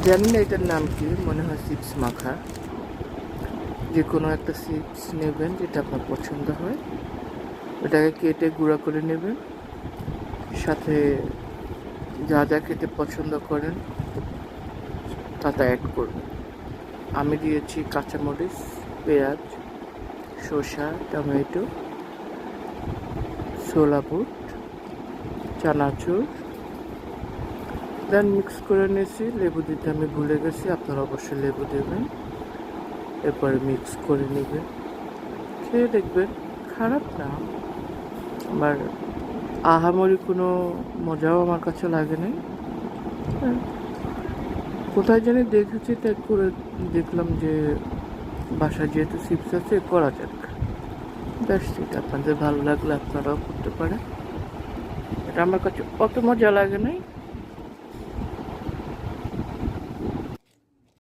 জানি না এটার নাম কি, মনে হয় চিপস মাখা। যে কোনো একটা চিপস নেবেন যেটা আপনার পছন্দ হয়, ওটাকে কেটে গুঁড়া করে নেবেন, সাথে যা যা খেতে পছন্দ করেন তাতে অ্যাড করবেন। আমি দিয়েছি কাঁচামরিচ, পেঁয়াজ, শসা, টমেটো, ছোলা বুট, চানাচুর, দেন মিক্স করে নিয়েছি। লেবু দিতে আমি ভুলে গেছি, আপনারা অবশ্যই লেবু দেবেন। এরপরে মিক্স করে নেবেন, খেয়ে দেখবেন, খারাপ না। আমার আহামরি কোনো মজাও আমার কাছে লাগে নাই। হ্যাঁ, কোথায় জানি দেখেছি, তাই করে দেখলাম যে বাসায় যেহেতু চিপস আছে করা যাক। That's it. আপনাদের ভালো লাগলে আপনারাও করতে পারেন। এটা আমার কাছে অত মজা লাগে নাই।